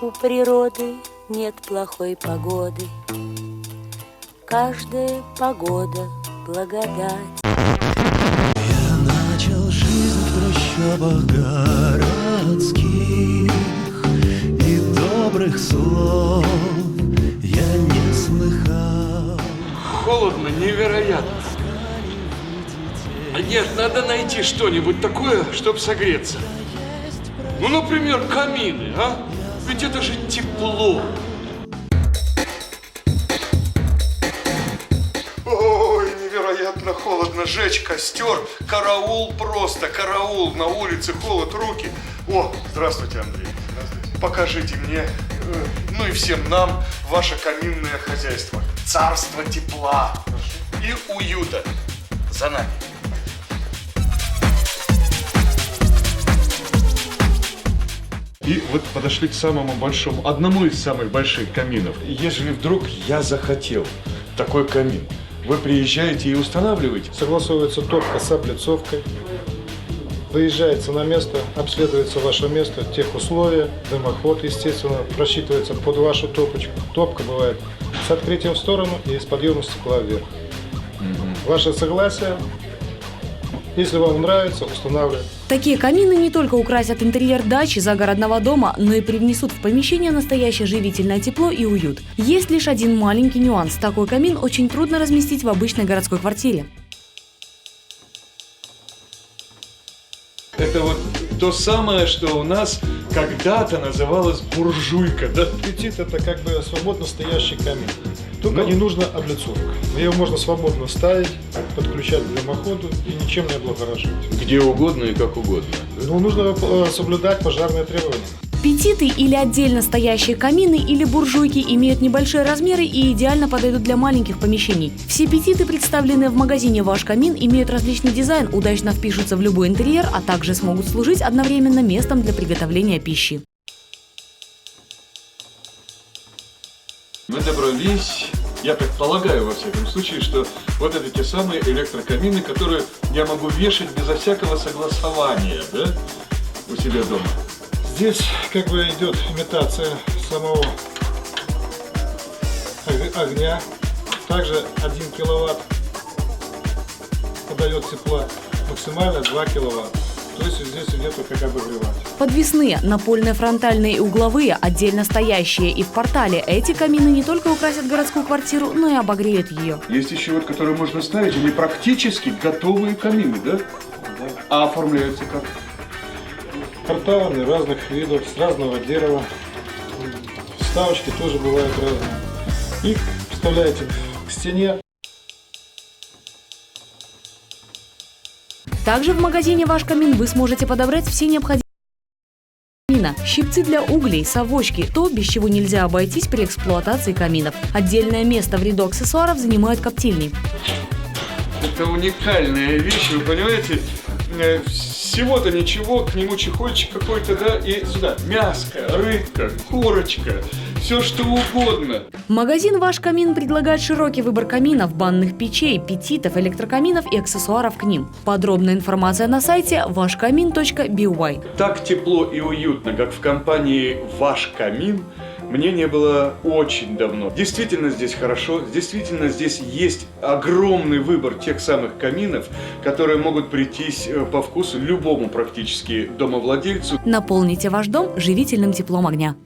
У природы нет плохой погоды, каждая погода благодать. Я начал жизнь в трущобах городских, и добрых слов я не слыхал. Холодно, невероятно. Нет, надо найти что-нибудь такое, чтобы согреться. Ну, например, камины, а? Ведь это же тепло. Ой, невероятно холодно. Жечь костер. Караул просто, караул. На улице холод, руки. О, здравствуйте, Андрей. Здравствуйте. Покажите мне, ну и всем нам, ваше каминное хозяйство. Царство тепла и уюта. За нами. И вот подошли к самому большому, одному из самых больших каминов. Ежели вдруг я захотел такой камин, вы приезжаете и устанавливаете? Согласовывается топка с облицовкой, выезжается на место, обследуется ваше место, техусловия, дымоход, естественно, просчитывается под вашу топочку. Топка бывает с открытием в сторону и с подъемом стекла вверх. Ваше согласие, если вам нравится, устанавливаем. Такие камины не только украсят интерьер дачи, загородного дома, но и привнесут в помещение настоящее живительное тепло и уют. Есть лишь один маленький нюанс. Такой камин очень трудно разместить в обычной городской квартире. Это вот то самое, что у нас когда-то называлось буржуйка, да? Петит — это как бы свободно стоящий камин. Только не нужно облицовка. Ее можно свободно ставить, подключать к дымоходу и ничем не облагораживать. Где угодно и как угодно. Но нужно соблюдать пожарные требования. Петиты или отдельно стоящие камины или буржуйки имеют небольшие размеры и идеально подойдут для маленьких помещений. Все петиты, представленные в магазине «Ваш камин», имеют различный дизайн, удачно впишутся в любой интерьер, а также смогут служить одновременно местом для приготовления пищи. Мы добрались, я предполагаю, во всяком случае, что вот это те самые электрокамины, которые я могу вешать безо всякого согласования, да, у себя дома. Здесь как бы идет имитация самого огня. Также 1 киловатт подает тепла, максимально 2 киловатта. То есть здесь идет как обогреватель. Подвесные, напольные, фронтальные и угловые, отдельно стоящие и в портале. Эти камины не только украсят городскую квартиру, но и обогреют ее. Есть еще вот, которые можно ставить, они практически готовые камины, да? А оформляются как? Порталами разных видов, с разного дерева. Вставочки тоже бывают разные. Их вставляете к стене. Также в магазине «Ваш камин» вы сможете подобрать все необходимые камина, щипцы для углей, совочки, то, без чего нельзя обойтись при эксплуатации каминов. Отдельное место в ряду аксессуаров занимают коптильни. Это уникальная вещь, вы понимаете? Всего-то ничего, к нему чехольчик какой-то, да, и сюда мяско, рыбка, курочка, все что угодно. Магазин «Ваш камин» предлагает широкий выбор каминов, банных печей, петитов, электрокаминов и аксессуаров к ним. Подробная информация на сайте вашкамин.by. Так тепло и уютно, как в компании «Ваш камин», мне не было очень давно. Действительно здесь хорошо, действительно здесь есть огромный выбор тех самых каминов, которые могут прийтись по вкусу любому практически домовладельцу. Наполните ваш дом живительным теплом огня.